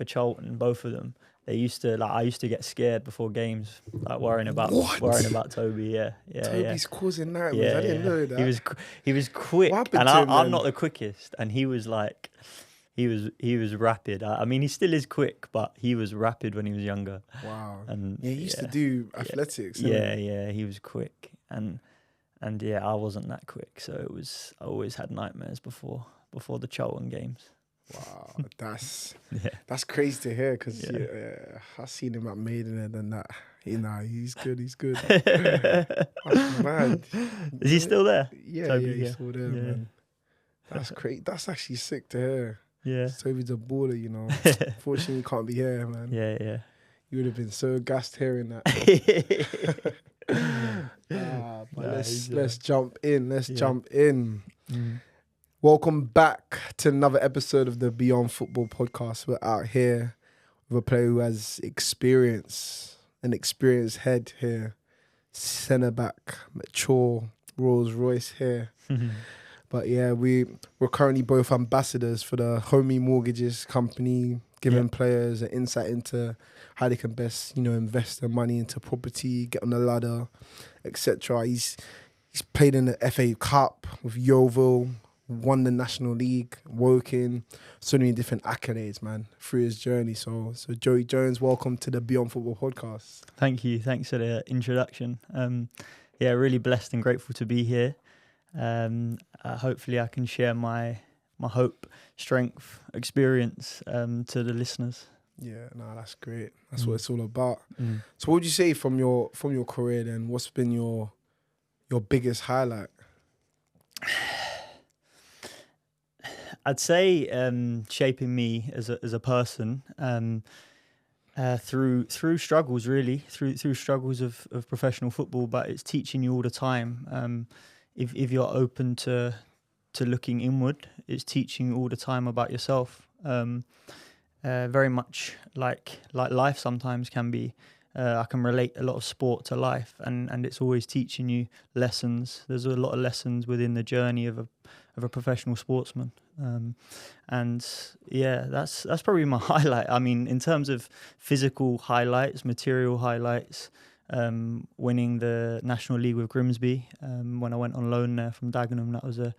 for Charlton, both of them. I used to get scared before games, like worrying about Toby. Toby's causing nightmares. I didn't know that. He was quick, What happened and to him I'm then? not the quickest, and he was like, he was rapid. I mean, he still is quick, but he was rapid when he was younger. Wow. And he used to do athletics. Yeah, he was quick, and yeah, I wasn't that quick, so I always had nightmares before the Charlton games. Wow, that's crazy to hear, because I've seen him at Maidenhead and that. He's good. That's mad. Is he still there? Yeah, Toby, he's still there, man. That's great. That's actually sick to hear. Yeah. Toby's a baller, Unfortunately, he can't be here, man. Yeah. You would have been so gassed hearing that. But let's jump in. Jump in. Mm. Welcome back to another episode of the Beyond Football podcast. We're out here with a player who has experience, an experienced head here, centre back, mature, Rolls Royce here. But yeah, we're currently both ambassadors for the Homie Mortgages company, giving players an insight into how they can best, invest their money into property, get on the ladder, etc. He's played in the FA Cup with Yeovil, won the National League, Woking, so many different accolades, man, through his journey. So Joey Jones, welcome to the Beyond Football podcast. Thank you. Thanks for the introduction. Really blessed and grateful to be here. Hopefully I can share my hope, strength, experience to the listeners. Yeah, no, that's great. That's what it's all about. So what would you say from your career then? What's been your biggest highlight? I'd say shaping me as a person through struggles, really, through struggles of professional football, but it's teaching you all the time. If you're open to looking inward, it's teaching you all the time about yourself. Very much like life sometimes can be. I can relate a lot of sport to life, and it's always teaching you lessons. There's a lot of lessons within the journey of a professional sportsman. That's probably my highlight. I mean, in terms of physical highlights, material highlights, winning the National League with Grimsby when I went on loan there from Dagenham, that was a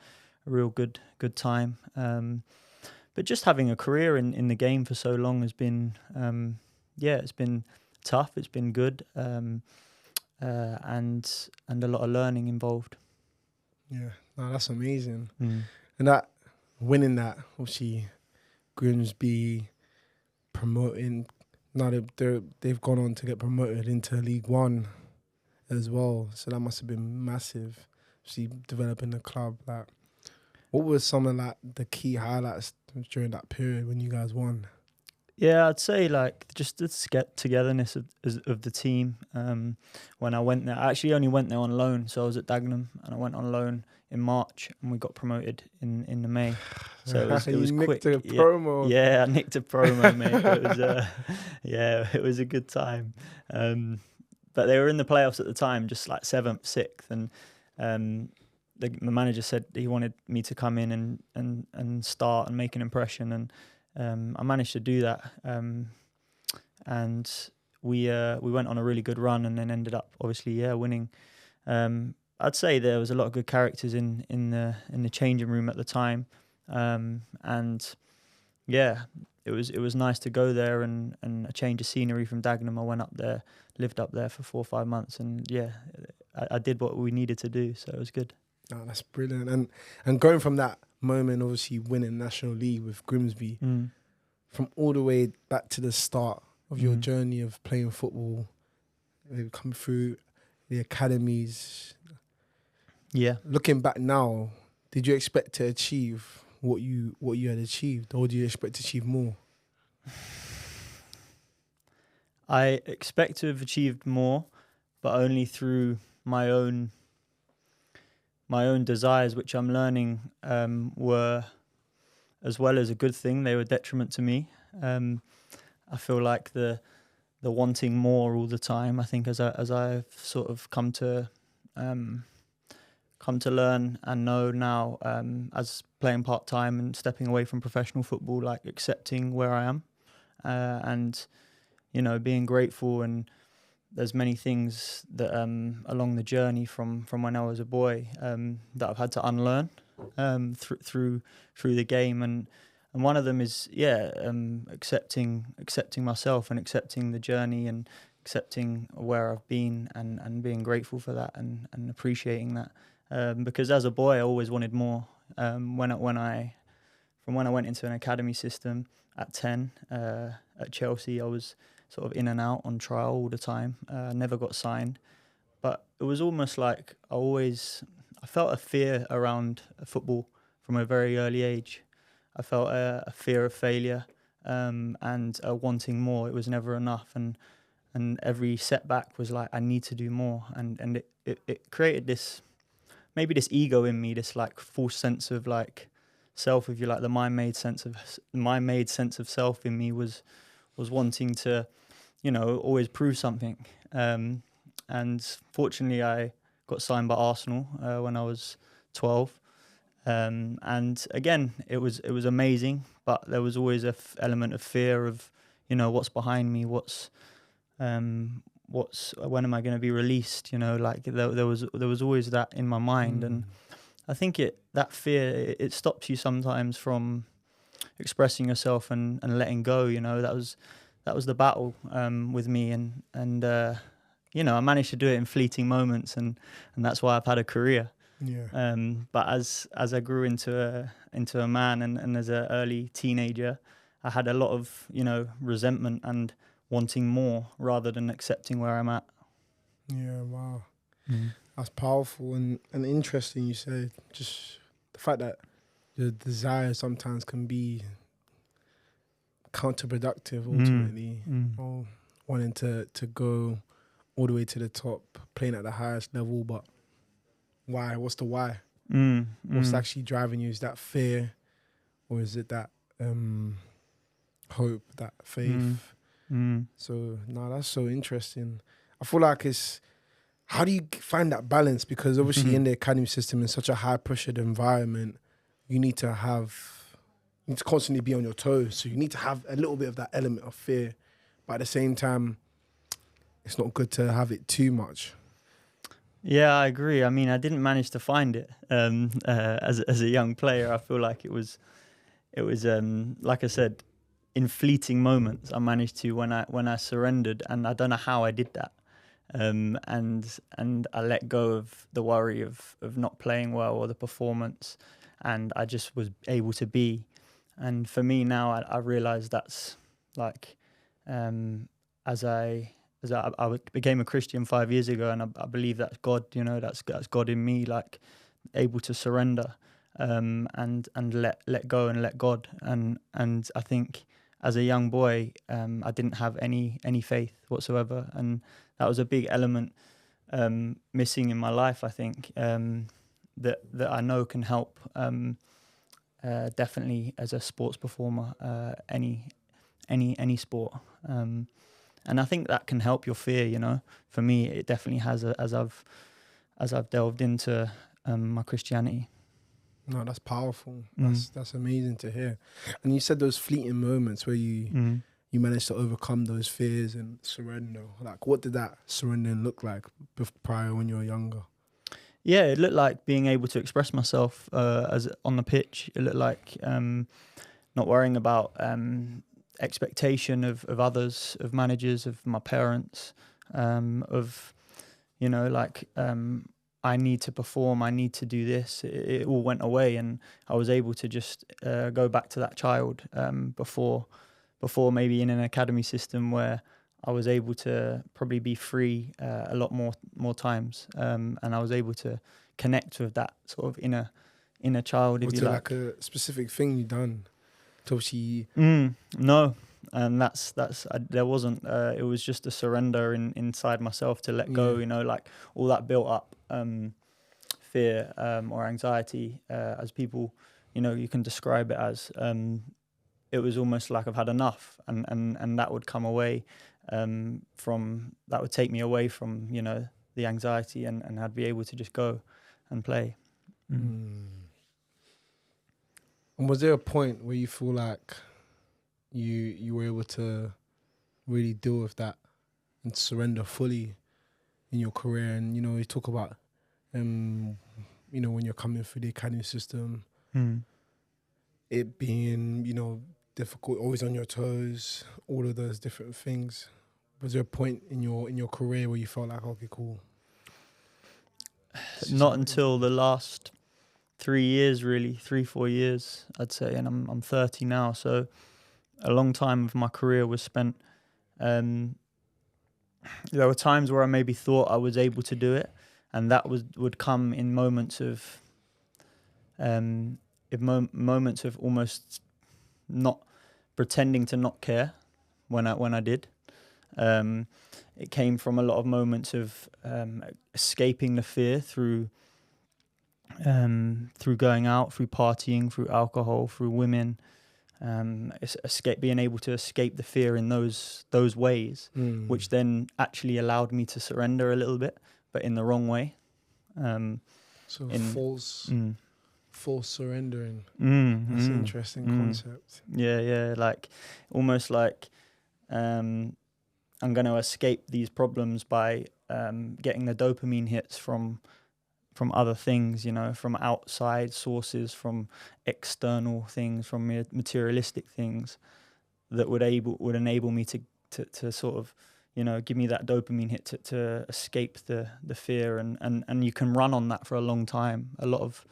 real good time. But just having a career in the game for so long has been, it's been tough. It's been good, and a lot of learning involved. Yeah, no, that's amazing. And that winning that, obviously, Grimsby promoting. Now they've gone on to get promoted into League One as well. So that must have been massive. Obviously, developing the club. Like, what were some of the key highlights during that period when you guys won? Yeah, I'd say just the togetherness of the team. When I went there, I actually only went there on loan. So I was at Dagenham and I went on loan in March and we got promoted in the May. So it was quick. Nicked a promo. Yeah, I nicked a promo, mate. It was it was a good time. But they were in the playoffs at the time, just like 7th, 6th, and the manager said he wanted me to come in and start and make an impression, and I managed to do that, and we went on a really good run, and then ended up obviously winning. I'd say there was a lot of good characters in the changing room at the time, and it was nice to go there and a change of scenery from Dagenham. I went up there, lived up there for 4 or 5 months, and I did what we needed to do, so it was good. Oh, that's brilliant. And going from that moment, obviously winning National League with Grimsby, from all the way back to the start of your journey of playing football, maybe come through the academies. Yeah. Looking back now, did you expect to achieve what you had achieved, or do you expect to achieve more? I expect to have achieved more, but only through my own desires, which I'm learning were, as well as a good thing, they were detriment to me. I feel like the wanting more all the time. I think as I've sort of come to learn and know now, as playing part-time and stepping away from professional football, like accepting where I am and being grateful. And there's many things that along the journey from when I was a boy that I've had to unlearn through the game, and one of them is accepting myself and accepting the journey and accepting where I've been and being grateful for that and appreciating that, because as a boy I always wanted more. When I went into an academy system at 10 at Chelsea, I was sort of in and out on trial all the time. Never got signed, but it was almost like I felt a fear around football from a very early age. I felt a fear of failure and wanting more. It was never enough, and every setback was like I need to do more, and it created this ego in me, this like false sense of like self, if you like. The mind-made sense of self in me was wanting to always prove something, and fortunately I got signed by Arsenal when I was 12, and again it was amazing, but there was always a element of fear of what's behind me, when am I going to be released? Like there was always that in my mind, and I think that fear stops you sometimes from expressing yourself and letting go. That was the battle with me, and I managed to do it in fleeting moments, and that's why I've had a career. Yeah. But as I grew into a man and as an early teenager, I had a lot of resentment and wanting more rather than accepting where I'm at. Yeah, wow. That's powerful and interesting. You said just the fact that your desire sometimes can be counterproductive ultimately, or wanting to go all the way to the top, playing at the highest level, but why? What's the why? What's actually driving you? Is that fear, or is it that hope, that faith? So no, that's so interesting. I feel like how do you find that balance? Because obviously in the academy system, in such a high pressured environment, you need to constantly be on your toes. So you need to have a little bit of that element of fear, but at the same time, it's not good to have it too much. Yeah, I agree. I mean, I didn't manage to find it as a young player. I feel like it was like I said, in fleeting moments. I managed to when I surrendered, and I don't know how I did that. And I let go of the worry of not playing well or the performance, and I just was able to be. And for me now, I realize that's like as I became a Christian 5 years ago, and I believe that's God. That's God in me, like able to surrender and let go and let God. And I think as a young boy, I didn't have any faith whatsoever, and that was a big element missing in my life. I think that I know can help definitely as a sports performer, any sport. And I think that can help your fear. For me, it definitely has as I've delved into my Christianity. No, that's powerful. That's amazing to hear. And you said those fleeting moments where you managed to overcome those fears and surrender. Like, what did that surrendering look like prior when you were younger? Yeah, it looked like being able to express myself as on the pitch. It looked like not worrying about expectation of others, of managers, of my parents, I need to perform, I need to do this. It all went away, and I was able to just go back to that child before maybe in an academy system where I was able to probably be free a lot more times, and I was able to connect with that sort of inner child, if you like. Was there like a specific thing you done to obviously? No, and that's there wasn't. It was just a surrender inside myself to let go. Like all that built up fear or anxiety, as people, you can describe it as. It was almost like I've had enough, and that would come away that would take me away from the anxiety, and I'd be able to just go and play. And was there a point where you feel like you were able to really deal with that and surrender fully in your career. And you talk about when you're coming through the academy system, it being difficult, always on your toes, all of those different things. Was there a point in your career where you felt like, okay, cool? Not until the last 3 years, really, 3-4 years, I'd say, and I'm 30 now, so a long time of my career was spent. There were times where I maybe thought I was able to do it, and that would come in moments of, moments of almost not pretending to not care when I did. It came from a lot of moments of escaping the fear through going out, through partying, through alcohol, through women. Being able to escape the fear in those ways, which then actually allowed me to surrender a little bit, but in the wrong way. False surrendering. That's an interesting concept. Yeah, like almost like I'm going to escape these problems by getting the dopamine hits from other things, from outside sources, from external things, from materialistic things that would enable me to sort of, give me that dopamine hit to escape the fear, and you can run on that for a long time. A lot of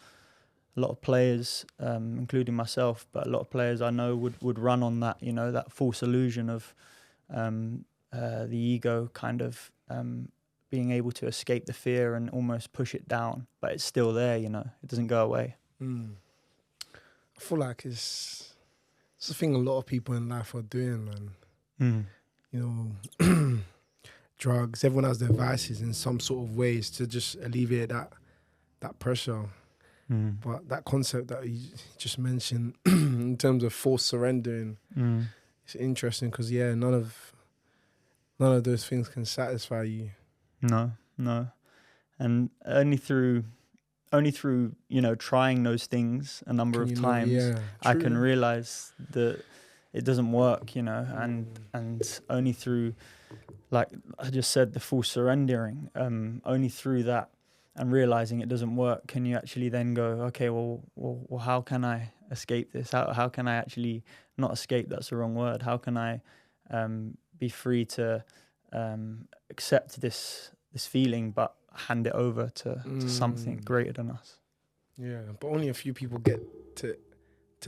players, including myself, but a lot of players I know would run on that, that false illusion of the ego kind of being able to escape the fear and almost push it down, but it's still there, it doesn't go away. I feel like it's the thing a lot of people in life are doing, man. Drugs, everyone has their vices in some sort of ways to just alleviate that pressure. But that concept that you just mentioned in terms of forced surrendering, it's interesting because none of those things can satisfy you. No, and only through trying those things a number of times, I can realize that it doesn't work, and only through, like I just said, the full surrendering, only through that and realizing it doesn't work can you actually then go, okay, well how can I escape this? How can I actually not escape? That's the wrong word. How can I be free to accept this feeling, but hand it over to something greater than us? Yeah, but only a few people get to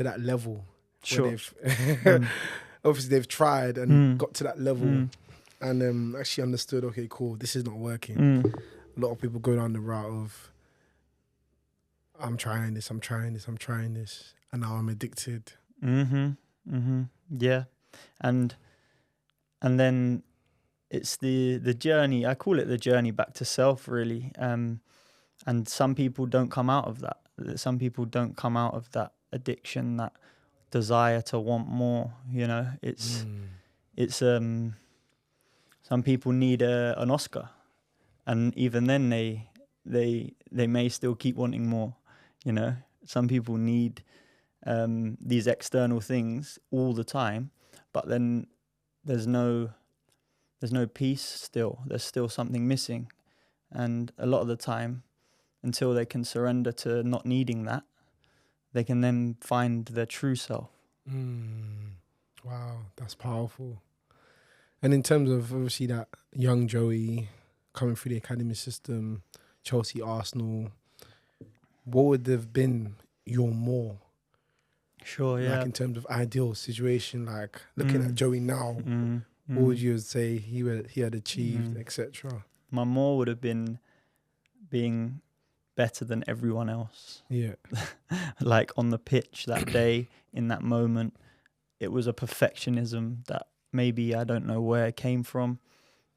that level. Sure. Obviously they've tried and got to that level and actually understood, okay, cool, this is not working. A lot of people go down the route of I'm trying this, and now I'm addicted. Yeah, and then it's the journey. I call it the journey back to self, really. And some people don't come out of that. Some people don't come out of that addiction, that desire to want more. It's some people need an Oscar, and even then they may still keep wanting more. Some people need these external things all the time, but then there's no peace still. There's still something missing. And a lot of the time, until they can surrender to not needing that, they can then find their true self. Wow, that's powerful. And in terms of obviously that young Joey coming through the academy system, Chelsea, Arsenal, what would have been your more? Sure, yeah. Like in terms of ideal situation, like looking at Joey now, what would you say he had achieved, etc.? My more would have been being better than everyone else. Yeah. Like on the pitch that day, in that moment, it was a perfectionism that maybe I don't know where it came from.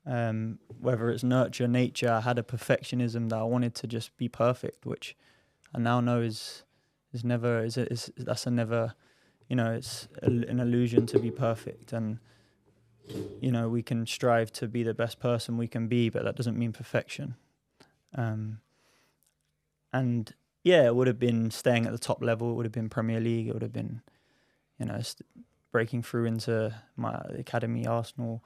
Whether it's nurture, nature, I had a perfectionism that I wanted to just be perfect, which I now know is never, it's an illusion to be perfect. And we can strive to be the best person we can be, but that doesn't mean perfection. And yeah, it would have been staying at the top level. It would have been Premier League. It would have been, breaking through into my academy, Arsenal,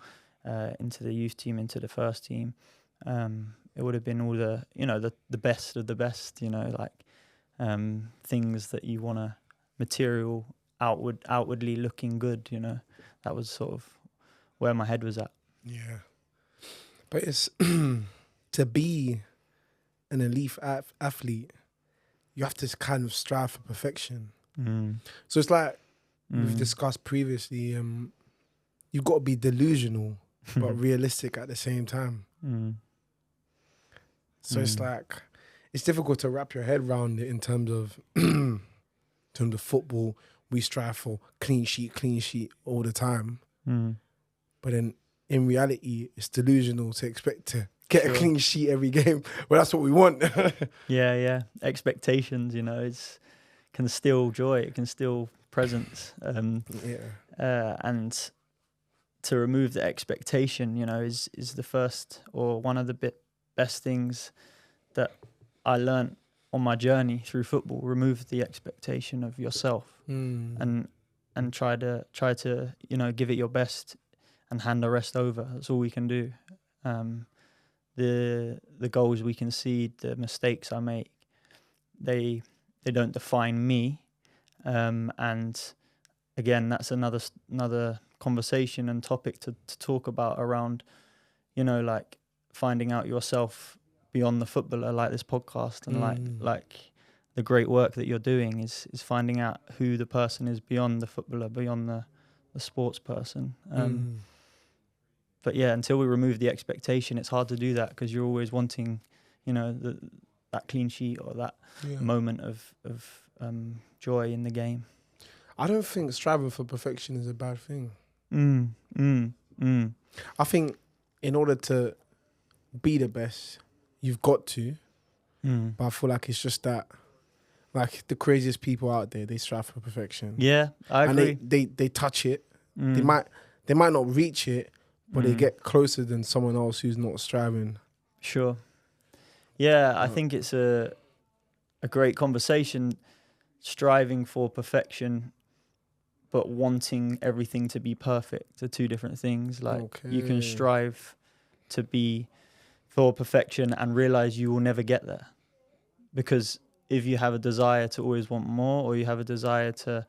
into the youth team, into the first team. It would have been all the, the best of the best, things that you want to, material, outwardly looking good, that was sort of where my head was at. Yeah. But it's to be an elite athlete, you have to kind of strive for perfection. So it's like we've discussed previously, you've got to be delusional but realistic at the same time. So it's like, it's difficult to wrap your head around it in terms of football. We strive for clean sheet all the time. But then in reality, it's delusional to expect to get a clean sheet every game. Well, that's what we want. Yeah. Expectations, can steal joy. It can steal presence. And to remove the expectation, is the first or one of the best things that I learned on my journey through football. Remove the expectation of yourself and try to give it your best and hand the rest over. That's all we can do. The goals we concede, the mistakes I make, they don't define me. And again, that's another conversation and topic to talk about around, finding out yourself beyond the footballer, like this podcast, and like the great work that you're doing is finding out who the person is beyond the footballer, beyond the sports person. But yeah, until we remove the expectation, it's hard to do that because you're always wanting, that clean sheet or that moment of joy in the game. I don't think striving for perfection is a bad thing. I think in order to be the best, you've got to. But I feel like it's just that, like the craziest people out there, they strive for perfection. Yeah, I agree. And they touch it. They might not reach it, but they get closer than someone else who's not striving. Sure. Yeah, I think it's a great conversation, striving for perfection, but wanting everything to be perfect are two different things. Like you can strive to be for perfection and realize you will never get there. Because if you have a desire to always want more, or you have a desire to,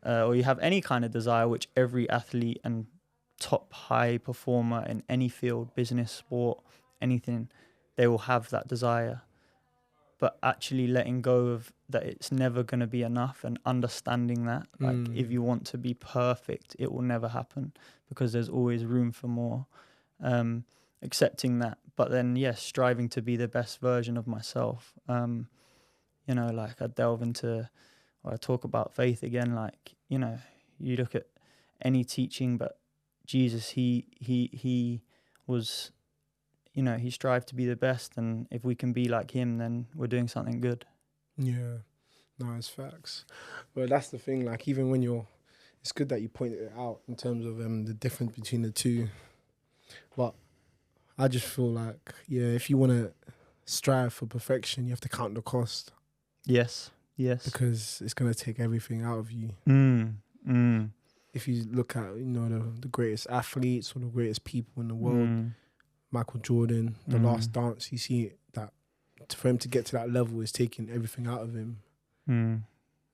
or you have any kind of desire, which every athlete and top high performer in any field, business, sport, anything, they will have that desire. But actually letting go of that, it's never going to be enough, and understanding that, like if you want to be perfect, it will never happen because there's always room for more. Accepting that, but then yes, striving to be the best version of myself. Like I delve into, or I talk about faith again. Like you look at any teaching, but Jesus, he was, he strived to be the best, and if we can be like him, then we're doing something good. Yeah, no, it's facts. But that's the thing. Like even when it's good that you pointed it out in terms of the difference between the two. But I just feel like, if you want to strive for perfection, you have to count the cost. Yes. Because it's going to take everything out of you. If you look at, the greatest athletes or the greatest people in the world, Michael Jordan, The Last Dance, you see that for him to get to that level is taking everything out of him.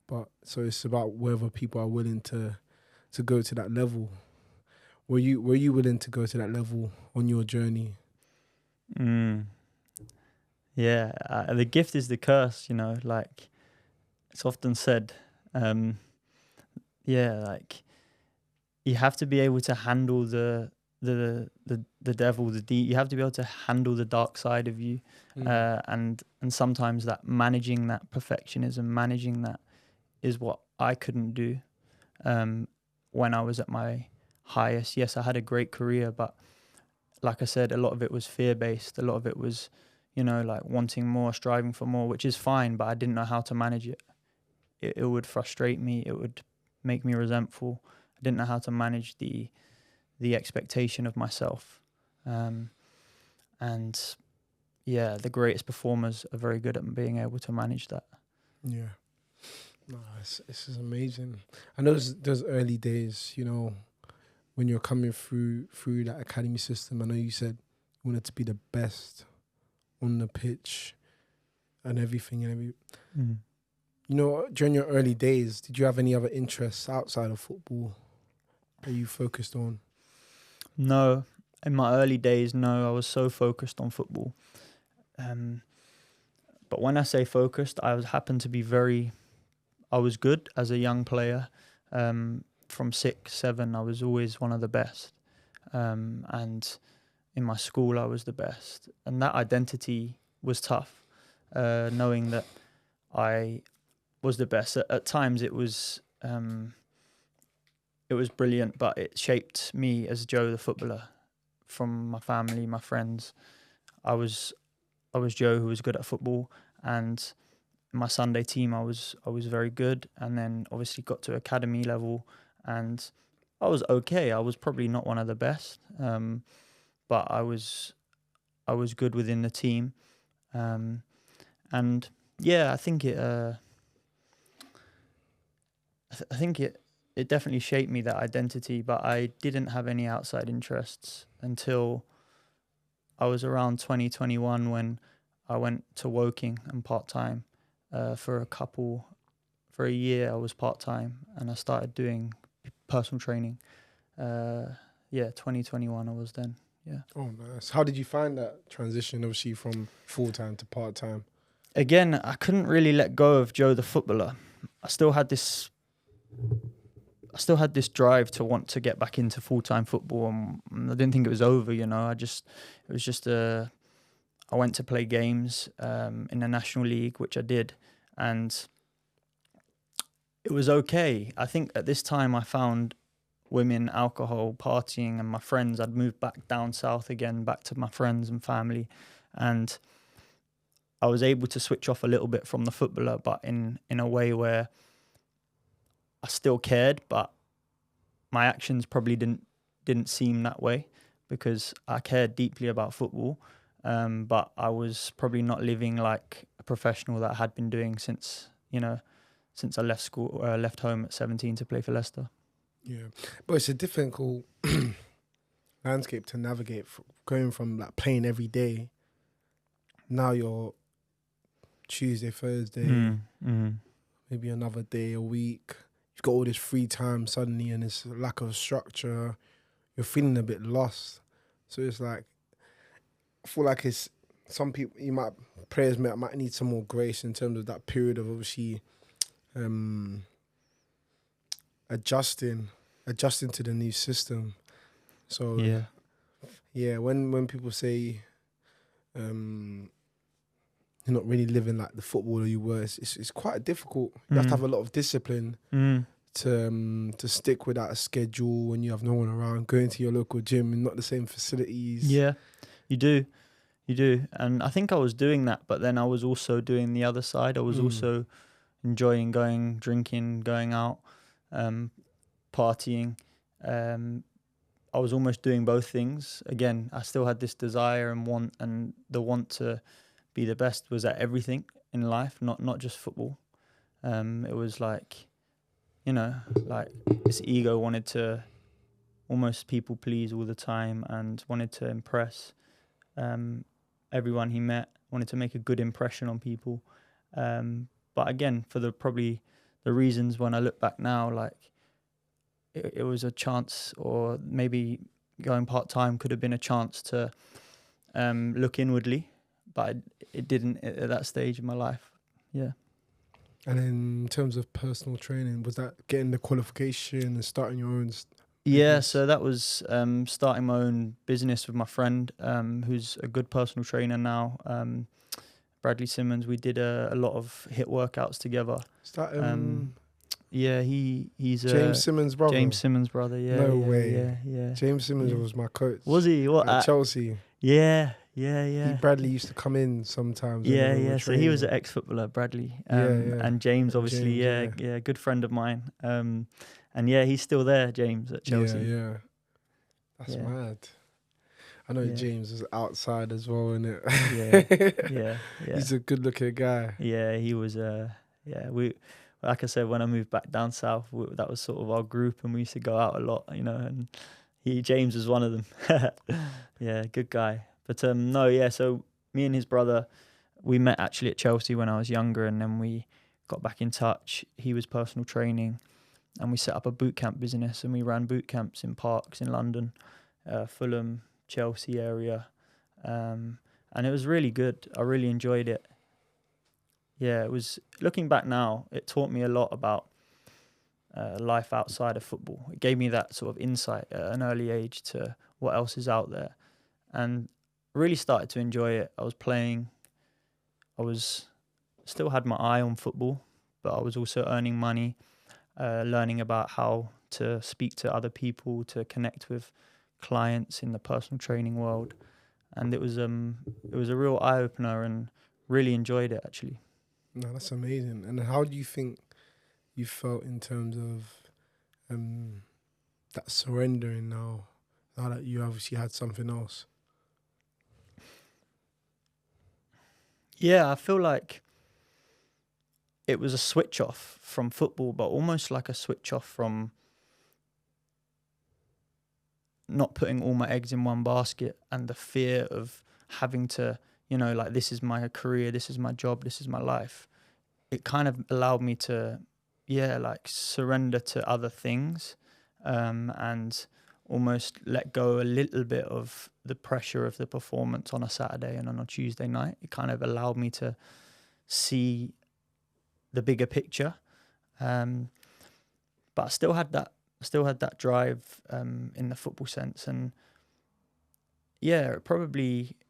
But so it's about whether people are willing to go to that level. Were you willing to go to that level on your journey? Yeah, the gift is the curse, like it's often said. Like you have to be able to handle the devil, you have to be able to handle the dark side of you. And sometimes that managing that perfectionism, managing that is what I couldn't do when I was at my highest. Yes, I had a great career, but like I said, a lot of it was fear-based. A lot of it was, like wanting more, striving for more, which is fine, but I didn't know how to manage it. It would frustrate me. It would make me resentful. I didn't know how to manage the expectation of myself. And yeah, the greatest performers are very good at being able to manage that. Yeah. No, this is amazing. I know those early days, you know, when you're coming through that academy system. I know you said you wanted to be the best on the pitch and everything and Mm. You know, during your early days, did you have any other interests outside of football that you focused on? No, in my early days, no, I was so focused on football. But when I say focused, happened to be I was good as a young player. From 6, 7, I was always one of the best. And in my school, I was the best. And that identity was tough, knowing that I was the best. At times, it was brilliant, but it shaped me as Joe the footballer. From my family, my friends, I was Joe who was good at football, and my Sunday team I was very good, and then obviously got to academy level, and I was okay. I was probably not one of the best, but I was good within the team, and yeah, I think it definitely shaped me, that identity, but I didn't have any outside interests until I was around 2021 when I went to Woking and part-time for a year. I was part-time and I started doing personal training. 2021 I was then, yeah. Oh, nice. How did you find that transition, obviously, from full-time to part-time? Again, I couldn't really let go of Joe the footballer. I still had this drive to want to get back into full-time football, and I didn't think it was over, you know. I went to play games in the National League, which I did, and it was okay. I think at this time I found women, alcohol, partying, and my friends. I'd moved back down south again, back to my friends and family, and I was able to switch off a little bit from the footballer, but in a way where I still cared, but my actions probably didn't seem that way, because I cared deeply about football, but I was probably not living like a professional that I had been doing since I left school, left home at 17 to play for Leicester. Yeah, but it's a difficult landscape to navigate, going from like playing every day. Now you're Tuesday, Thursday, maybe another day a week. You've got all this free time suddenly, and this lack of structure. You're feeling a bit lost. So it's like, I feel like it's some people, players might need some more grace in terms of that period of obviously adjusting to the new system. So yeah, when people say you're not really living like the footballer you were, it's quite difficult. You have to have a lot of discipline to stick without a schedule when you have no one around, going to your local gym and not the same facilities. Yeah, you do. And I think I was doing that, but then I was also doing the other side. I was also enjoying going drinking, going out, partying. I was almost doing both things. Again, I still had this desire and want, and the want to be the best was at everything in life, not just football. It was like, like this ego wanted to almost people please all the time and wanted to impress everyone he met, wanted to make a good impression on people. But again, for the reasons, when I look back now, like it was a chance, or maybe going part-time could have been a chance to look inwardly, but it didn't at that stage in my life. Yeah. And in terms of personal training, was that getting the qualification and starting your own business? Yeah, so that was starting my own business with my friend, who's a good personal trainer now, Bradley Simmons. We did a lot of HIIT workouts together. Is that, yeah, he's James Simmons' brother? James Simmons' brother, yeah. No way. Yeah. James Simmons was my coach. Was he? What? At Chelsea. Yeah. Bradley used to come in sometimes. Yeah. So he was an ex-footballer, Bradley. And James, obviously, good friend of mine. And yeah, he's still there, James, at Chelsea. Yeah. That's mad. I know James was outside as well, innit? Yeah. He's a good-looking guy. Yeah, he was. We like I said, when I moved back down south, that was sort of our group, and we used to go out a lot, you know. And James was one of them. Yeah, good guy. But no, yeah. So me and his brother, we met actually at Chelsea when I was younger, and then we got back in touch. He was personal training, and we set up a boot camp business, and we ran boot camps in parks in London, Fulham, Chelsea area, and it was really good. I really enjoyed it. Yeah, it was. Looking back now, it taught me a lot about life outside of football. It gave me that sort of insight at an early age to what else is out there, and really started to enjoy it. I was playing. I was still had my eye on football, but I was also earning money, learning about how to speak to other people, to connect with clients in the personal training world, and it was a real eye opener, and really enjoyed it actually. No, that's amazing. And how do you think you felt in terms of that surrendering now that you obviously had something else? Yeah, I feel like it was a switch off from football, but almost like a switch off from not putting all my eggs in one basket and the fear of having to, you know, like, this is my career, this is my job, this is my life. It kind of allowed me to, like, surrender to other things, and almost let go a little bit of the pressure of the performance on a Saturday and on a Tuesday night. It kind of allowed me to see the bigger picture, but I still had that drive in the football sense. And yeah,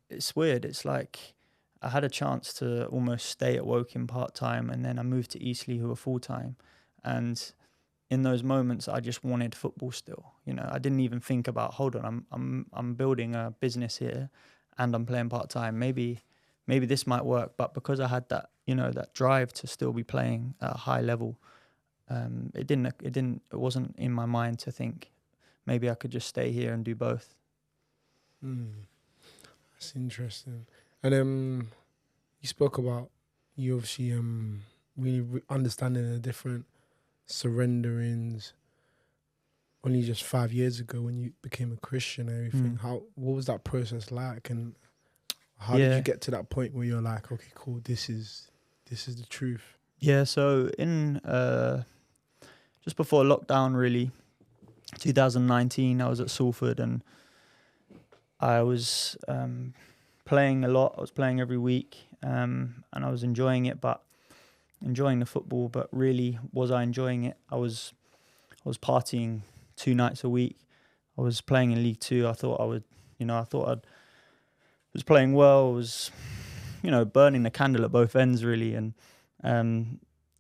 it's weird. It's like I had a chance to almost stay at Woking part-time, and then I moved to Eastleigh, who were full-time. And in those moments, I just wanted football still. You know, I didn't even think about, hold on, I'm building a business here and I'm playing part-time. Maybe this might work. But because I had that, you know, that drive to still be playing at a high level, it wasn't in my mind to think maybe I could just stay here and do both. That's interesting. And you spoke about you obviously really understanding the different surrenderings only just 5 years ago when you became a Christian and everything. What was that process like, and how did you get to that point where you're like, okay, cool, this is the truth? Yeah, so in just before lockdown, really, 2019, I was at Salford, and I was playing a lot. I was playing every week, and I was enjoying it, but enjoying the football. But really, was I enjoying it? I was partying 2 nights a week. I was playing in League Two. I thought I was playing well. I was, burning the candle at both ends, really. And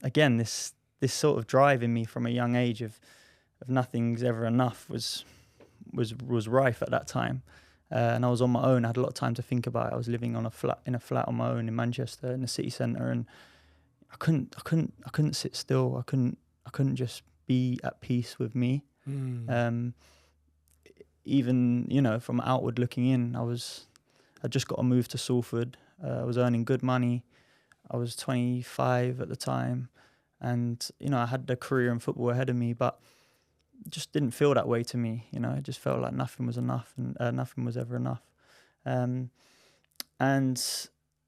again, this sort of drive in me from a young age of nothing's ever enough was rife at that time. And I was on my own. I had a lot of time to think about it. I was living in a flat on my own in Manchester, in the city centre, and I couldn't sit still. I couldn't just be at peace with me. Even from outward looking in, I just got a move to Salford. I was earning good money. I was 25 at the time, and I had the career in football ahead of me, but it just didn't feel that way to me. It just felt like nothing was enough, and nothing was ever enough. And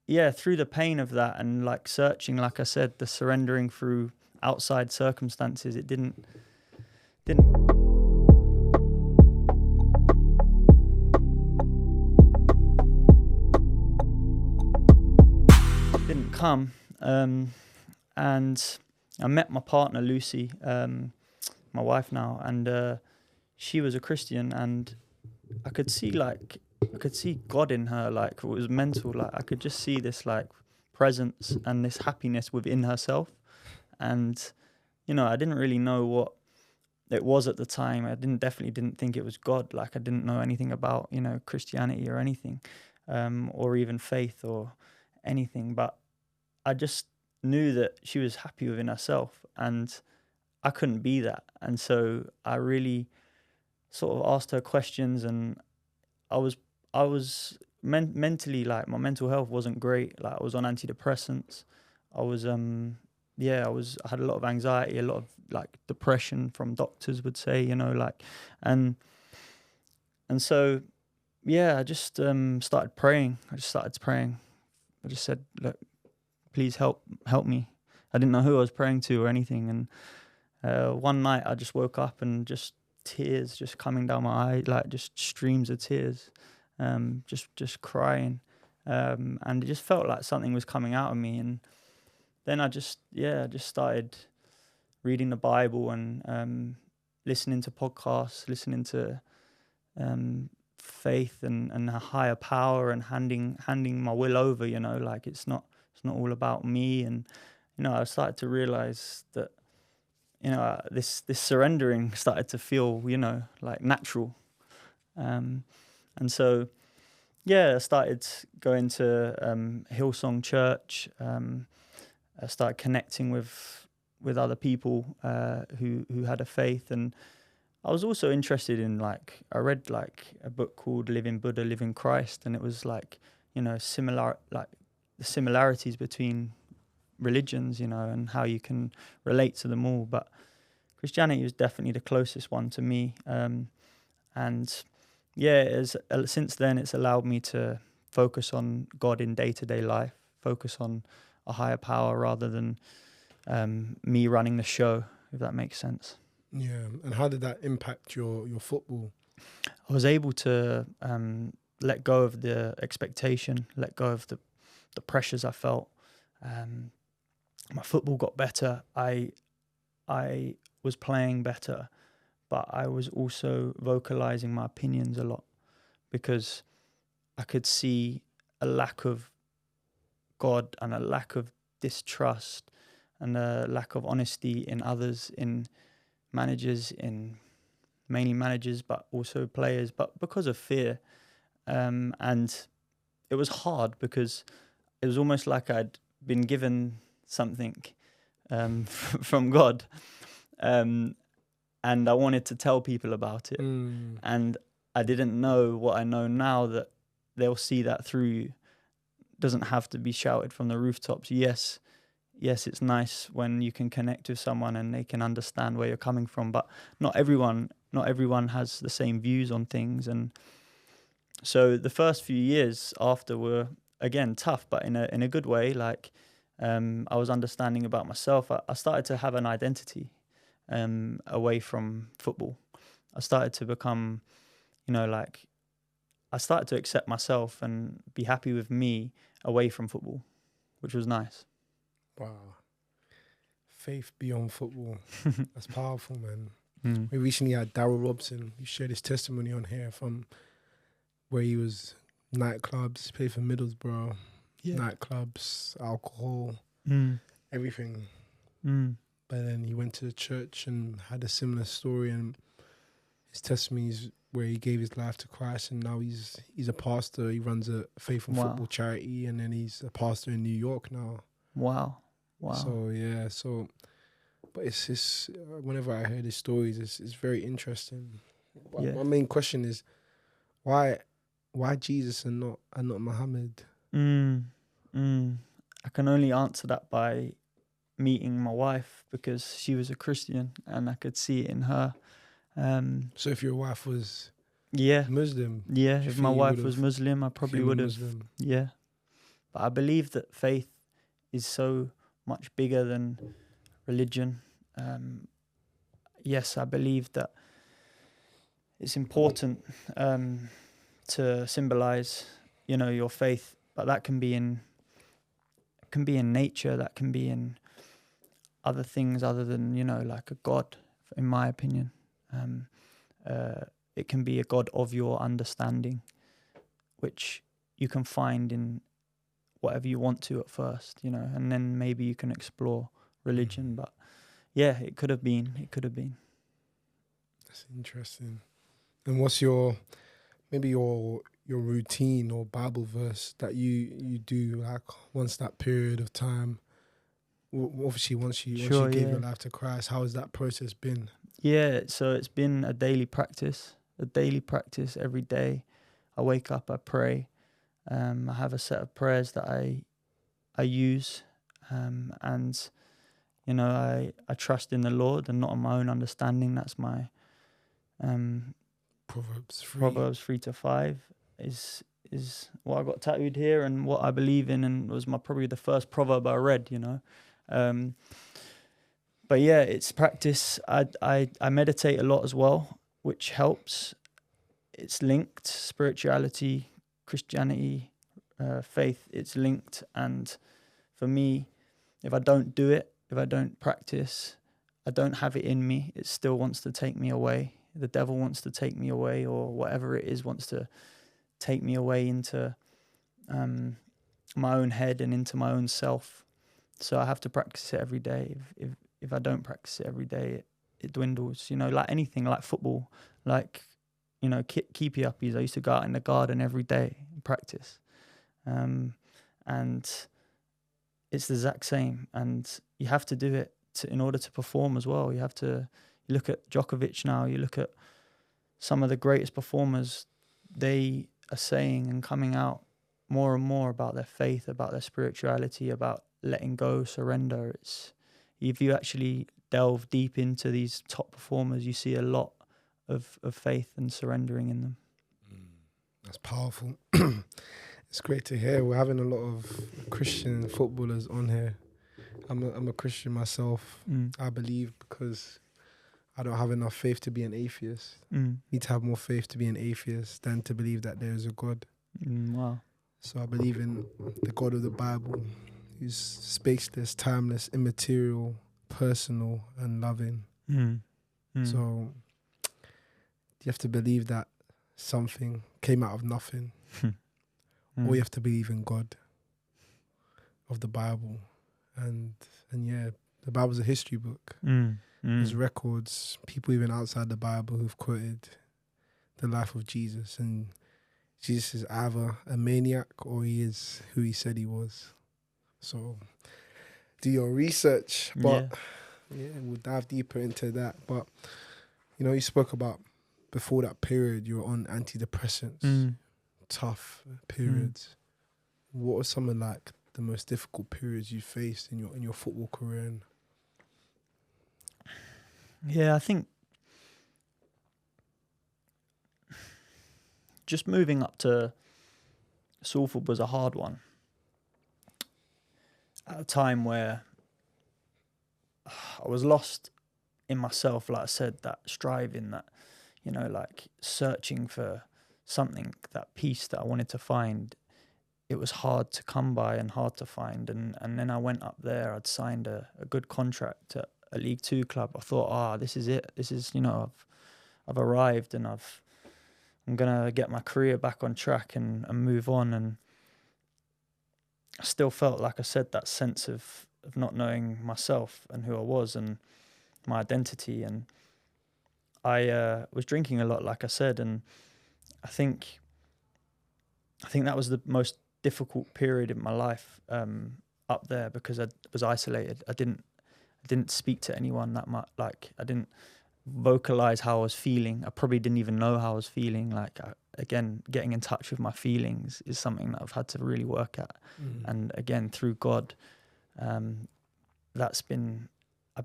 yeah, through the pain of that, and like searching, like I said, the surrendering through outside circumstances, it didn't come. And I met my partner, Lucy, my wife now, and she was a Christian, and I could see God in her. Like, it was mental. Like, I could just see this like presence and this happiness within herself. And I didn't really know what it was at the time. I definitely didn't think it was God. Like, I didn't know anything about Christianity or anything, or even faith or anything. But I just knew that she was happy within herself, and I couldn't be that. And so I really sort of asked her questions, and I was mentally, like, my mental health wasn't great. Like, I was on antidepressants. I was I had a lot of anxiety, a lot of like depression from doctors would say, you know, like, and so, yeah, I just started praying. I just said, look, please help me. I didn't know who I was praying to or anything. And one night I just woke up and just tears just coming down my eye, like just streams of tears, just crying. And it just felt like something was coming out of me. And then I just started reading the Bible and listening to podcasts, listening to faith and a higher power, and handing my will over, you know, like it's not all about me. And you know, I started to realize that, you know, this surrendering started to feel, you know, like natural. And so, yeah, I started going to Hillsong Church. I started connecting with other people who had a faith. And I was also interested in, like, I read like a book called Living Buddha, Living Christ, and it was like, you know, the similarities between religions, you know, and how you can relate to them all. But Christianity was definitely the closest one to me. And yeah, since then it's allowed me to focus on God in day-to-day life, focus on a higher power rather than me running the show, if that makes sense. Yeah. And how did that impact your football? I was able to let go of the expectation, let go of the pressures I felt. My football got better. I was playing better, but I was also vocalizing my opinions a lot, because I could see a lack of God and a lack of distrust and a lack of honesty in others, in managers, in mainly managers, but also players, but because of fear. And it was hard because it was almost like I'd been given something from God, and I wanted to tell people about it. And I didn't know what I know now, that they'll see that through you. It doesn't have to be shouted from the rooftops. Yes, it's nice when you can connect with someone and they can understand where you're coming from, but not everyone has the same views on things. And so the first few years after were, again, tough, but in a good way. Like, I was understanding about myself. I started to have an identity away from football. I started to become, you know, like, I started to accept myself and be happy with me away from football, which was nice. Wow. Faith beyond football. That's powerful, man. Mm. We recently had Darryl Robson. He shared his testimony on here from where he was nightclubs, played for Middlesbrough, nightclubs, alcohol, everything. But then he went to the church and had a similar story, and his testimonies where he gave his life to Christ, and now he's a pastor. He runs a faith and football charity, and then he's a pastor in New York now. Wow. So yeah, but it's just, whenever I hear his stories, it's very interesting. My main question is, why Jesus and not Muhammad? I can only answer that by meeting my wife, because she was a Christian and I could see it in her. So if your wife was Muslim, if my wife was Muslim, I probably would have. Yeah, but I believe that faith is so much bigger than religion. Yes, I believe that it's important to symbolize, you know, your faith, but that can be in nature, that can be in other things other than, you know, like a God, in my opinion. It can be a God of your understanding, which you can find in whatever you want to at first, you know, and then maybe you can explore religion. But yeah, it could have been. That's interesting. And what's your routine or Bible verse that you do, like, once that period of time? Obviously, once you gave your life to Christ, how has that process been? Yeah, so it's been a daily practice every day. I wake up, I pray. I have a set of prayers that I use, and You know, I trust in the Lord and not on my own understanding. That's my Proverbs 3-5 is what I got tattooed here and what I believe in, and was probably the first proverb I read, you know. But yeah, it's practice. I meditate a lot as well, which helps. It's linked, spirituality, Christianity, faith, it's linked. And for me, if I don't do it, if I don't practice, I don't have it in me, it still wants to take me away. The devil wants to take me away, or whatever it is wants to take me away into my own head and into my own self. So I have to practice it every day. If I don't practice it every day, it dwindles. You know, like anything, like football, like, you know, keepy uppies. I used to go out in the garden every day and practice. And it's the exact same. And you have to do it in order to perform as well. You have to look at Djokovic now. You look at some of the greatest performers. They are saying and coming out more and more about their faith, about their spirituality, about letting go, surrender. It's, if you actually delve deep into these top performers, you see a lot of faith and surrendering in them. That's powerful. It's great to hear. We're having a lot of Christian footballers on here. I'm a Christian myself. I believe because I don't have enough faith to be an atheist. Need to have more faith to be an atheist than to believe that there is a God. Wow. So I believe in the God of the Bible, who's spaceless, timeless, immaterial, personal, and loving. So you have to believe that something came out of nothing. Or you have to believe in God of the Bible. And yeah, the Bible's a history book. There's records, people even outside the Bible who've quoted the life of Jesus. And Jesus is either a maniac or he is who he said he was. So do your research. But yeah, we'll dive deeper into that. But, you know, you spoke about before that period, you were on antidepressants, tough periods. What are some of like the most difficult periods you faced in your football career? Yeah, I think just moving up to Salford was a hard one. At a time where I was lost in myself, like I said, that striving, that, you know, like searching for something, that peace that I wanted to find. It was hard to come by and hard to find. And then I went up there, I'd signed a good contract at a League Two club. I thought, this is it. This is, you know, I've arrived and I'm going to get my career back on track and move on. And I still felt, like I said, that sense of not knowing myself and who I was and my identity. And I was drinking a lot, like I said, and I think that was the most difficult period in my life up there, because I was isolated. I didn't speak to anyone that much. Like, I didn't vocalize how I was feeling. I probably didn't even know how I was feeling. Like, again, getting in touch with my feelings is something that I've had to really work at. And again, through God, I've been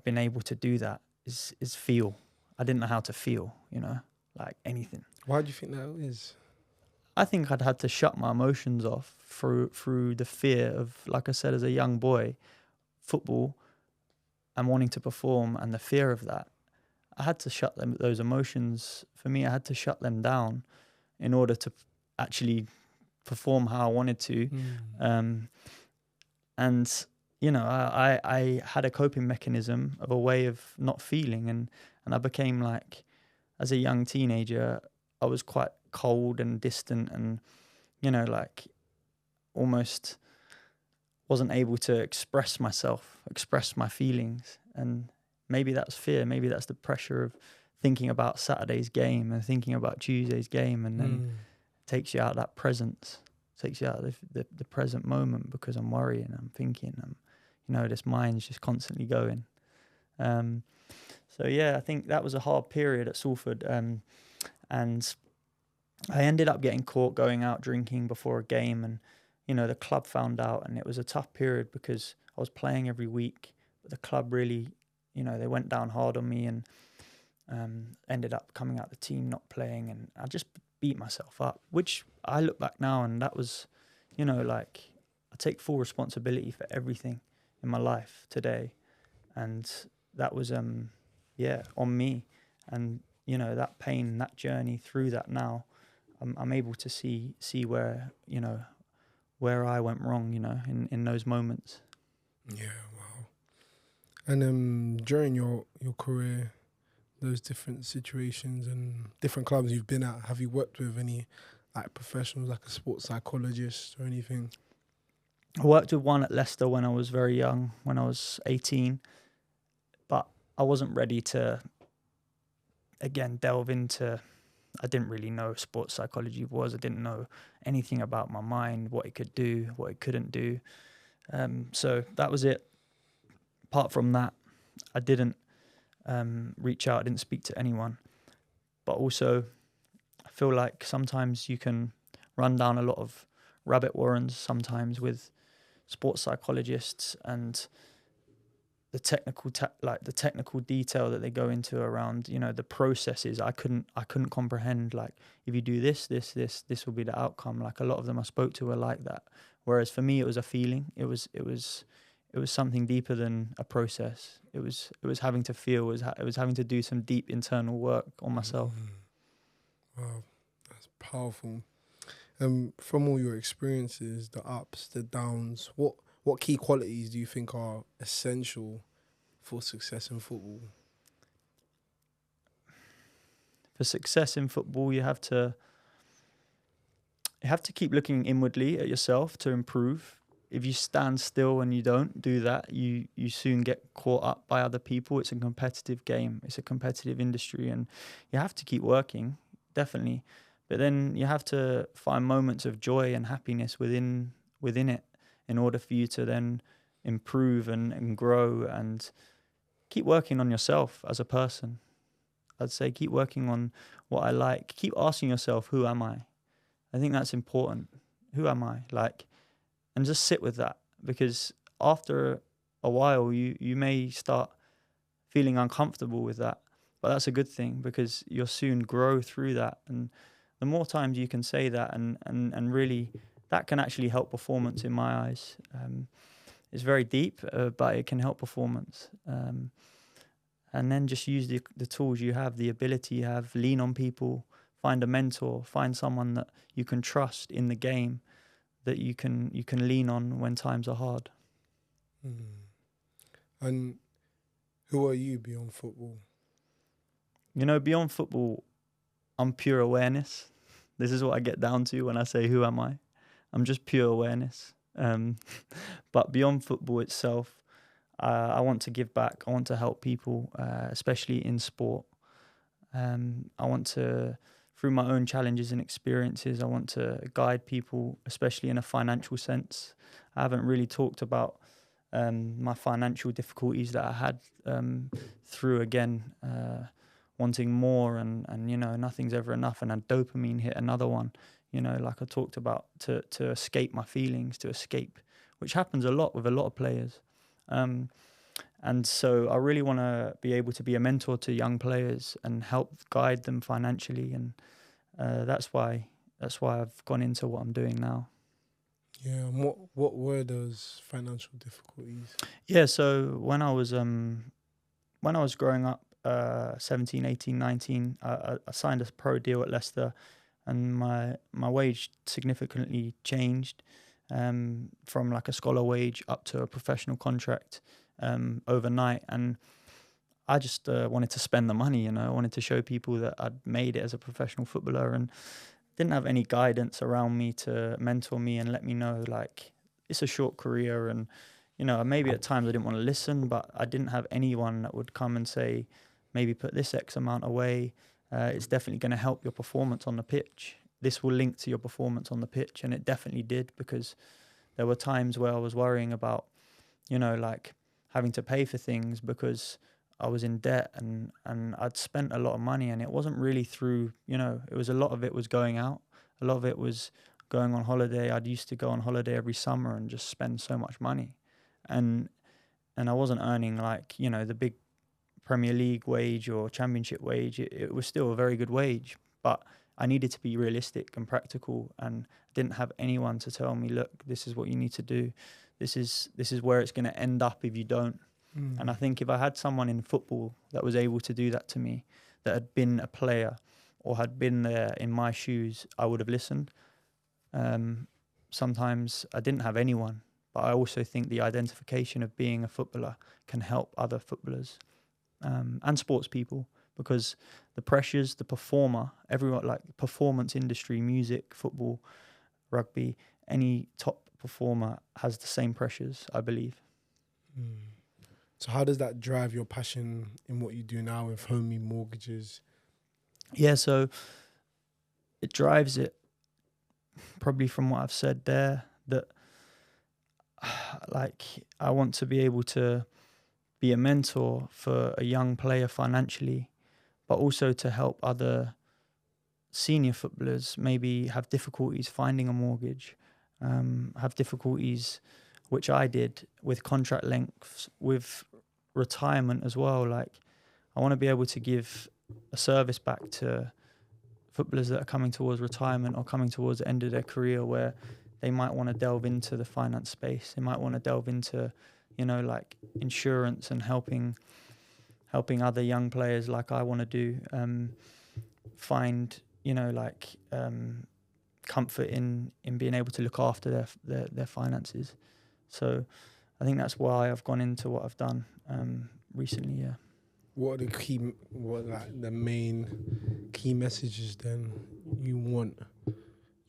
able to do that, is feel. I didn't know how to feel, you know, like anything. Why do you think that is? I think I'd had to shut my emotions off through the fear of, like I said, as a young boy, football and wanting to perform, and the fear of that. I had to shut those emotions. For me, I had to shut them down in order to actually perform how I wanted to. And, you know, I had a coping mechanism of a way of not feeling. And I became like, as a young teenager, I was quite cold and distant and, you know, like almost wasn't able to express myself, express my feelings. And maybe that's fear. Maybe that's the pressure of thinking about Saturday's game and thinking about Tuesday's game, and then takes you out of that presence, takes you out of the present moment, because I'm worrying, I'm thinking, you know, this mind's just constantly going. So yeah, I think that was a hard period at Salford, and I ended up getting caught going out drinking before a game, and, you know, the club found out, and it was a tough period because I was playing every week. the club really, they went down hard on me, and ended up coming out the team, not playing, and I just beat myself up, which I look back now, and that was, like, I take full responsibility for everything in my life today, and that was on me. And that pain, that journey through that, now I'm able to see where where I went wrong, in those moments. Yeah, wow. And during your career, those different situations and different clubs you've been at, have you worked with any like professionals, like a sports psychologist or anything? I worked with one at Leicester when I was very young, when I was 18, but I wasn't ready to, again, delve into, I didn't really know sports psychology was. I didn't know anything about my mind, what it could do, what it couldn't do. So that was it. Apart from that, I didn't reach out, I didn't speak to anyone. But also, I feel like sometimes you can run down a lot of rabbit warrens sometimes with sports psychologists, and the technical detail that they go into around, the processes. I couldn't comprehend, like, if you do this will be the outcome. Like, a lot of them I spoke to were like that. Whereas for me, it was a feeling. It was something deeper than a process. It was having to feel. It was having to do some deep internal work on myself. Wow, that's powerful. From all your experiences, the ups, the downs, what key qualities do you think are essential for success in football? For success in football, you have to keep looking inwardly at yourself to improve. If you stand still and you don't do that, you soon get caught up by other people. It's a competitive game. It's a competitive industry, and you have to keep working, definitely. But then you have to find moments of joy and happiness within it, in order for you to then improve and grow, and keep working on yourself as a person. I'd say keep working on what I like. Keep asking yourself, who am I? I think that's important. Who am I? Like, and just sit with that, because after a while you may start feeling uncomfortable with that, but that's a good thing, because you'll soon grow through that. And the more times you can say that, and really, that can actually help performance in my eyes. It's very deep, but it can help performance. And then just use the tools you have, the ability you have, lean on people, find a mentor, find someone that you can trust in the game, that you can lean on when times are hard. And who are you beyond football? Beyond football, I'm pure awareness. This is what I get down to when I say, who am I? I'm just pure awareness. But beyond football itself, I want to give back. I want to help people, especially in sport. I want to, through my own challenges and experiences, I want to guide people, especially in a financial sense. I haven't really talked about my financial difficulties that I had through, again, wanting more, and nothing's ever enough, and a dopamine hit, another one, like I talked about, to escape my feelings, to escape, which happens a lot with a lot of players. And so I really want to be able to be a mentor to young players and help guide them financially, and that's why I've gone into what I'm doing now. Yeah, and what were those financial difficulties? Yeah, so when I was growing up, 17, 18, 19, I signed a pro deal at Leicester, and my wage significantly changed, from like a scholar wage up to a professional contract overnight. And I just wanted to spend the money, I wanted to show people that I'd made it as a professional footballer, and didn't have any guidance around me to mentor me and let me know, like, it's a short career, and maybe at times I didn't want to listen, but I didn't have anyone that would come and say, maybe put this X amount away. It's definitely going to help your performance on the pitch. This will link to your performance on the pitch. And it definitely did, because there were times where I was worrying about, like, having to pay for things because I was in debt, and I'd spent a lot of money, and it wasn't really through, it was, a lot of it was going out. A lot of it was going on holiday. I'd used to go on holiday every summer and just spend so much money. And I wasn't earning like, you know, the big Premier League wage or Championship wage. It was still a very good wage, but I needed to be realistic and practical, and didn't have anyone to tell me, look, this is what you need to do. This is where it's going to end up if you don't. And I think if I had someone in football that was able to do that to me, that had been a player or had been there in my shoes, I would have listened. Sometimes I didn't have anyone, but I also think the identification of being a footballer can help other footballers and sports people, because the pressures, the performer, everyone, like performance industry, music, football, rugby, any top performer has the same pressures, I believe. So how does that drive your passion in what you do now with homie mortgages? Yeah, so it drives it probably from what I've said there, that like I want to be able to be a mentor for a young player financially, but also to help other senior footballers maybe have difficulties finding a mortgage, have difficulties, which I did, with contract lengths, with retirement as well. Like, I want to be able to give a service back to footballers that are coming towards retirement or coming towards the end of their career, where they might want to delve into the finance space. They might want to delve into, you know, like insurance and helping other young players, like I want to do, find, you know, like comfort in being able to look after their finances. So I think that's why I've gone into what I've done recently. Yeah. What are the main key messages then you want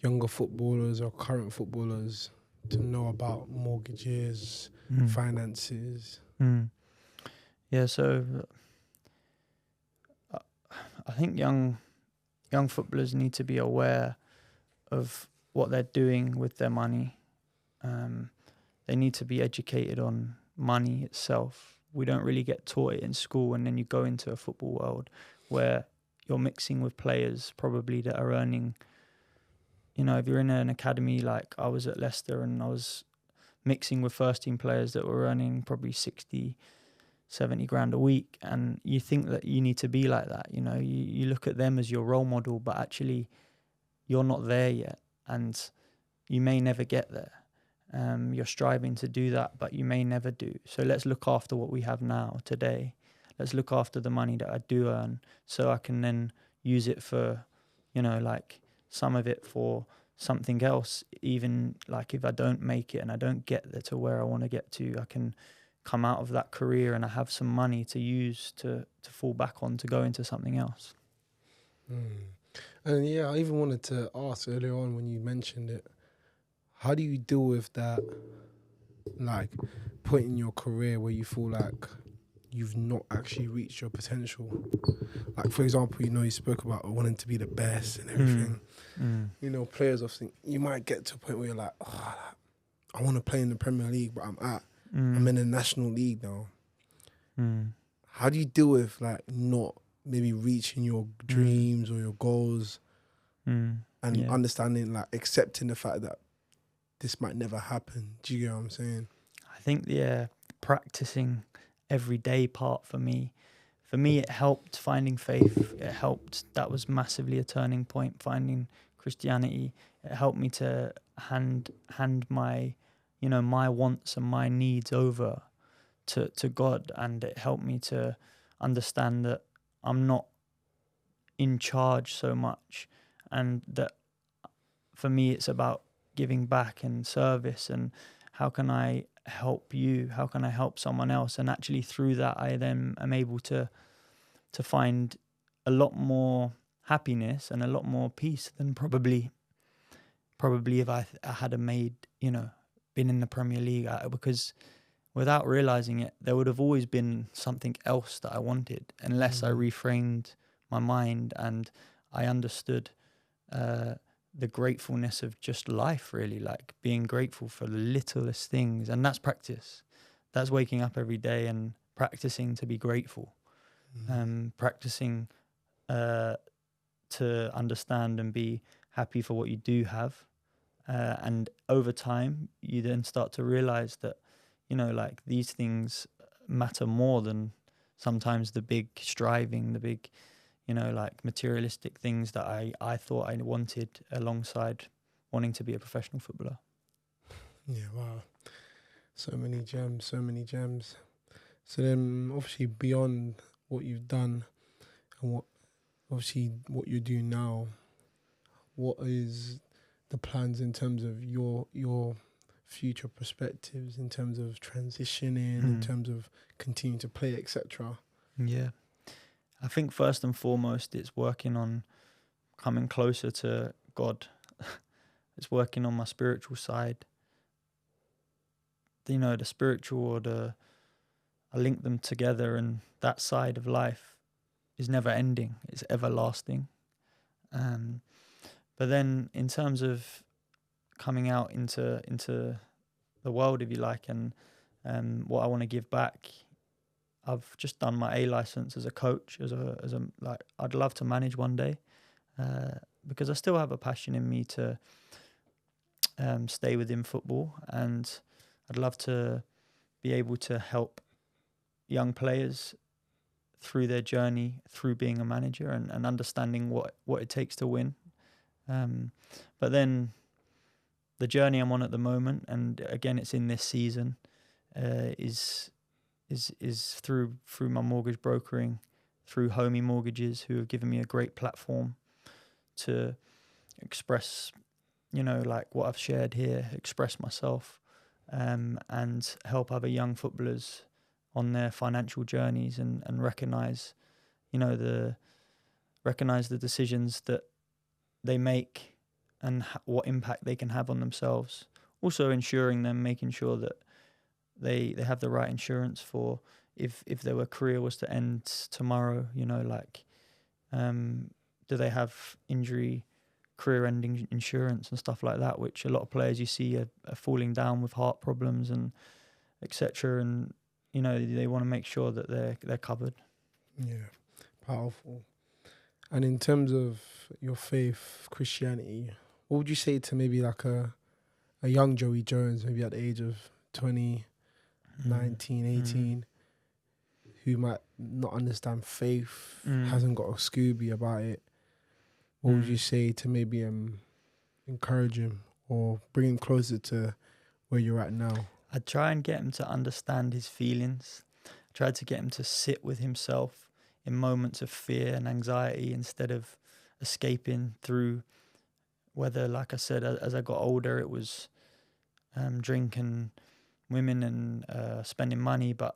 younger footballers or current footballers to know about mortgages, finances? Yeah, so I think young footballers need to be aware of what they're doing with their money. They need to be educated on money itself. We don't really get taught it in school, and then you go into a football world where you're mixing with players probably that are earning, you know, if you're in an academy, like I was at Leicester, and I was mixing with first team players that were earning probably 60, 70 grand a week, and you think that you need to be like that. You know, you look at them as your role model, but actually you're not there yet, and you may never get there. You're striving to do that, but you may never do. So let's look after what we have now, today. Let's look after the money that I do earn, so I can then use it for, you know, like some of it for something else. Even like if I don't make it and I don't get there to where I want to get to, I can come out of that career and I have some money to use to fall back on to go into something else. And yeah, I even wanted to ask earlier on when you mentioned it, how do you deal with that, like, point in your career where you feel like you've not actually reached your potential? Like, for example, you know, you spoke about wanting to be the best and everything. You know, players often, you might get to a point where you're like, oh, I want to play in the Premier League, but I'm in the National League now. How do you deal with, like, not maybe reaching your dreams or your goals and understanding, like, accepting the fact that this might never happen? Do you get what I'm saying? I think practicing everyday part for me, it helped finding faith. It helped. That was massively a turning point, finding Christianity. It helped me to hand my, you know, my wants and my needs over to God, and it helped me to understand that I'm not in charge so much, and that for me it's about giving back and service, and how can I help you? How can I help someone else? And actually through that, I then am able to find a lot more happiness and a lot more peace than probably if I had made, you know, been in the Premier League, because without realizing it, there would have always been something else that I wanted, unless I reframed my mind and I understood the gratefulness of just life, really, like being grateful for the littlest things. And that's practice. That's waking up every day and practicing to be grateful, practicing to understand and be happy for what you do have. And over time, you then start to realize that, you know, like these things matter more than sometimes the big striving, the big, like materialistic things that I thought I wanted alongside wanting to be a professional footballer. Yeah, wow. So many gems, so many gems. So then obviously beyond what you've done and what you're doing now, what is the plans in terms of your future perspectives, in terms of transitioning, in terms of continuing to play, etc.? Yeah. I think first and foremost, it's working on coming closer to God. It's working on my spiritual side. The spiritual or I link them together, and that side of life is never ending. It's everlasting. But then in terms of coming out into the world, if you like, and what I want to give back, I've just done my A license as a coach, as a like I'd love to manage one day, because I still have a passion in me to stay within football, and I'd love to be able to help young players through their journey, through being a manager and understanding what it takes to win. But then the journey I'm on at the moment, and again, it's in this season, is through my mortgage brokering, through Homey Mortgages, who have given me a great platform to express, like what I've shared here, express myself, and help other young footballers on their financial journeys and recognize, the decisions that they make and what impact they can have on themselves. Also making sure that they have the right insurance for if their career was to end tomorrow, do they have injury, career-ending insurance and stuff like that, which a lot of players you see are falling down with heart problems and etc. And they want to make sure that they're covered. Yeah, powerful. And in terms of your faith, Christianity, what would you say to maybe like a young Joey Jones, maybe at the age of 20, 19, 18, who might not understand faith, hasn't got a Scooby about it? What would you say to maybe encourage him or bring him closer to where you're at now? I'd try and get him to understand his feelings. I tried to get him to sit with himself in moments of fear and anxiety instead of escaping through, whether, like I said, as I got older, it was drink and women and spending money. But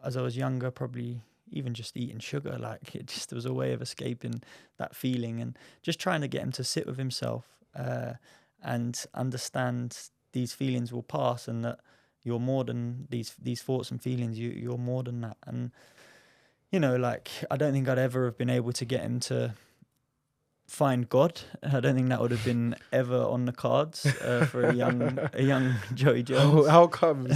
as I was younger, probably even just eating sugar, like it just was a way of escaping that feeling, and just trying to get him to sit with himself and understand these feelings will pass, and that you're more than these thoughts and feelings. You're more than that. And like, I don't think I'd ever have been able to get him to find God. I don't think that would have been ever on the cards for a young Joey Jones. How comes?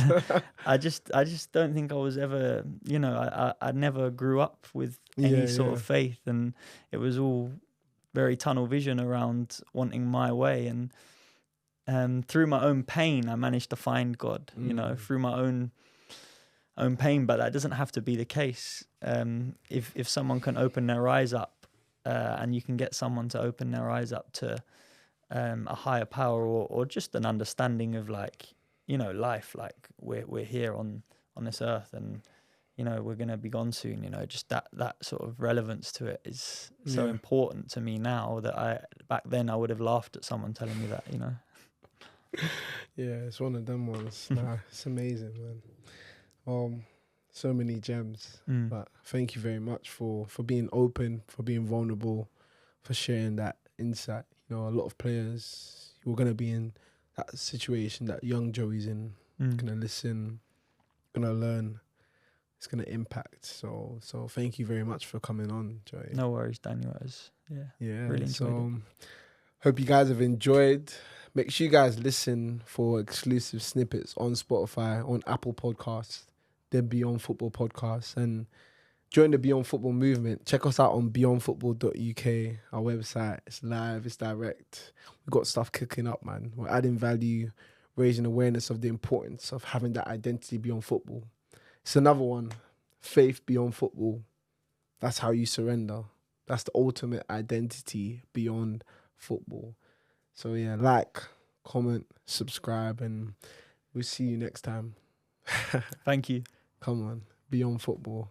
I just don't think I was ever, I never grew up with any sort of faith, and it was all very tunnel vision around wanting my way. And through my own pain, I managed to find God, through my own pain. But that doesn't have to be the case. If someone can open their eyes up, and you can get someone to open their eyes up to a higher power or just an understanding of, like, life, like we're here on this earth, and we're going to be gone soon, just that sort of relevance to it is so important to me now that back then I would have laughed at someone telling me that. Yeah, it's one of them ones. Nah, it's amazing, man. So many gems. But thank you very much for being open, for being vulnerable, for sharing that insight. A lot of players who are going to be in that situation that young Joey's in, going to listen, going to learn. It's going to impact. So thank you very much for coming on, Joey. No worries, Daniel. Really enjoyed it. Hope you guys have enjoyed. Make sure you guys listen for exclusive snippets on Spotify, on Apple Podcasts, the Beyond Football podcast, and join the Beyond Football movement. Check us out on beyondfootball.uk, our website. It's live, it's direct. We've got stuff cooking up, man. We're adding value, raising awareness of the importance of having that identity beyond football. It's another one. Faith beyond football. That's how you surrender. That's the ultimate identity beyond football. So yeah, like, comment, subscribe, and we'll see you next time. Thank you. Come on, beyond football.